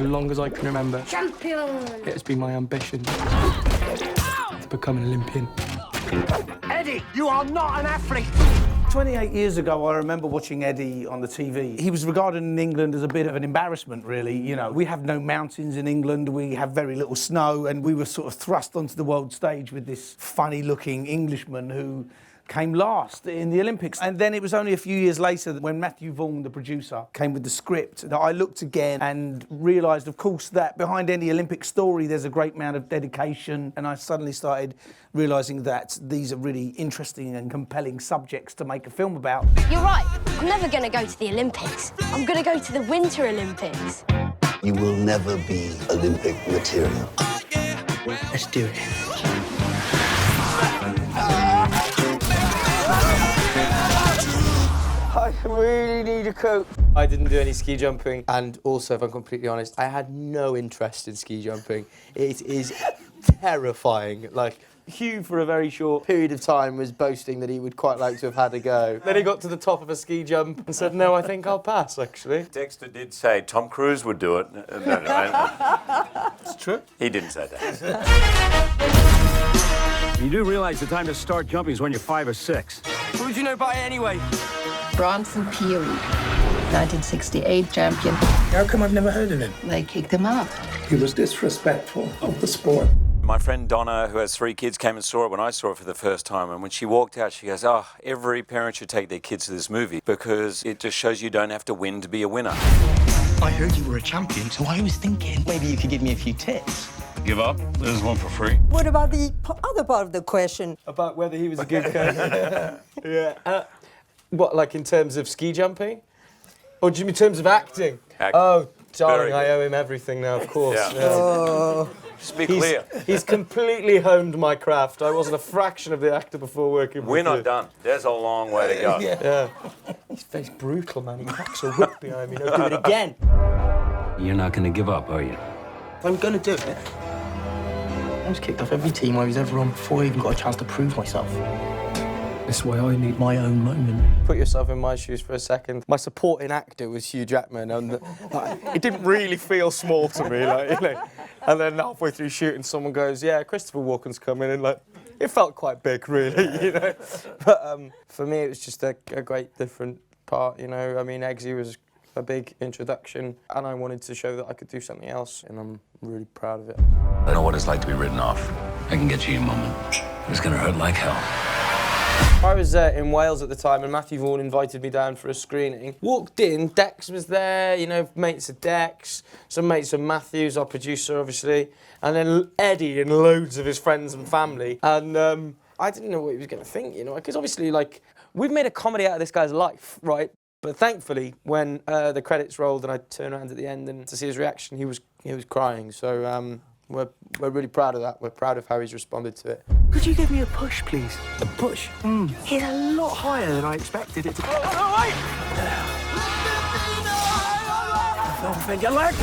as long as I can remember. Champion! It has been my ambition to become an Olympian. Eddie, you are not an athlete! 28 years ago, I remember watching Eddie on the TV. He was regarded in England as a bit of an embarrassment, really. You know, we have no mountains in England, we have very little snow, and we were sort of thrust onto the world stage with this funny-looking Englishman who came last in the Olympics. And then it was only a few years later that when Matthew Vaughn, the producer, came with the script that I looked again and realised, of course, that behind any Olympic story there's a great amount of dedication, and I suddenly started realising that these are really interesting and compelling subjects to make a film about. You're right. I'm never going to go to the Olympics. I'm going to go to the Winter Olympics. You will never be Olympic material. Let's do it. I really need a coat. I didn't do any ski jumping, and also, if I'm completely honest, I had no interest in ski jumping. It is terrifying. Like, Hugh, for a very short period of time, was boasting that he would quite like to have had a go. Then he got to the top of a ski jump and said, no, I think I'll pass, actually. Dexter did say Tom Cruise would do it. No. It's true. He didn't say that. You do realize the time to start jumping is when you're 5 or 6. What would you know about it anyway? Bronson Peary, 1968 champion. How come I've never heard of him? They kicked him out. He was disrespectful of the sport. My friend Donna, who has 3 kids, came and saw it when I saw it for the first time. And when she walked out, she goes, oh, every parent should take their kids to this movie because it just shows you don't have to win to be a winner. I heard you were a champion, so I was thinking maybe you could give me a few tips. Give up? There's one for free. What about the other part of the question? About whether he was a good coach. Yeah. What, like in terms of ski jumping? Or do you mean in terms of acting? Oh, darling, I owe him everything now, of course. Yeah. Oh. Just be clear. He's completely honed my craft. I wasn't a fraction of the actor before working with We're not you. done. There's a long way to go. Yeah. He's very brutal, man. He cracks a whip behind me. No, do it again. You're not gonna give up, are you? I'm gonna do it. I was kicked off every team I was ever on before I even got a chance to prove myself. That's why I need my own moment. Put yourself in my shoes for a second. My supporting actor was Hugh Jackman, and it didn't really feel small to me, like, you know. And then halfway through shooting, someone goes, "Yeah, Christopher Walken's coming," and like, it felt quite big, really, you know. But for me, it was just a great different part, you know. I mean, Eggsy was a big introduction, and I wanted to show that I could do something else, and I'm really proud of it. I know what it's like to be written off. I can get you a moment. It's gonna hurt like hell. I was in Wales at the time, and Matthew Vaughn invited me down for a screening. Walked in, Dex was there, you know, mates of Dex, some mates of Matthew's, our producer, obviously, and then Eddie and loads of his friends and family. And I didn't know what he was going to think, you know, because obviously, like, we've made a comedy out of this guy's life, right? But thankfully, when the credits rolled and I turned around at the end and to see his reaction, he was crying. So we're really proud of that. We're proud of how he's responded to it. Could you give me a push, please? A push? It's a lot higher than I expected it to be. Oh, wait! Don't bend your leg.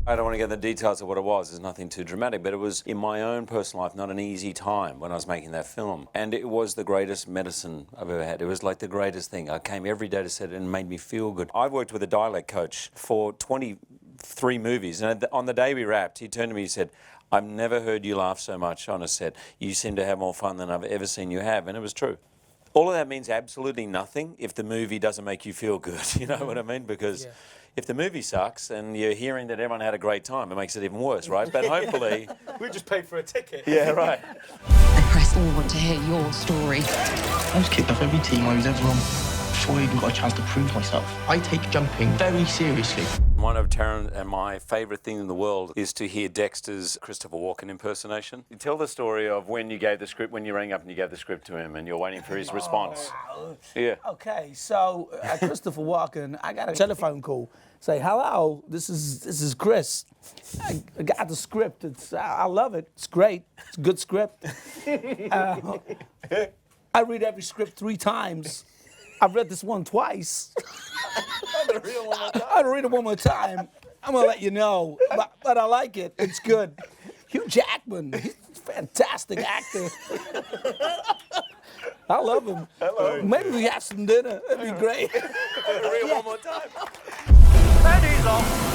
I don't want to get into the details of what it was. There's nothing too dramatic, but it was, in my own personal life, not an easy time when I was making that film. And it was the greatest medicine I've ever had. It was like the greatest thing. I came every day to set it and it made me feel good. I've worked with a dialect coach for 23 movies, and on the day we wrapped, he turned to me and said, I've never heard you laugh so much on a set. You seem to have more fun than I've ever seen you have, and it was true. All of that means absolutely nothing if the movie doesn't make you feel good, you know what I mean? Because if the movie sucks and you're hearing that everyone had a great time, it makes it even worse, right? But hopefully... We just paid for a ticket. Yeah, right. The press all want to hear your story. I was kicked off every team I was ever on before I even got a chance to prove myself. I take jumping very seriously. One of Taron and my favourite thing in the world is to hear Dexter's Christopher Walken impersonation. You tell the story of when you gave the script, when you rang up and you gave the script to him and you're waiting for his response. Yeah. Okay, so Christopher Walken, I got a telephone call. Say, hello, this is Chris. I got the script. I love it. It's great. It's a good script. I read every script 3 times. I've read this one twice. I'll read it one more time. I'm gonna let you know, but I like it. It's good. Hugh Jackman, he's a fantastic actor. I love him. Hello. Maybe we have some dinner. That'd be great. Read it one more time. That is off.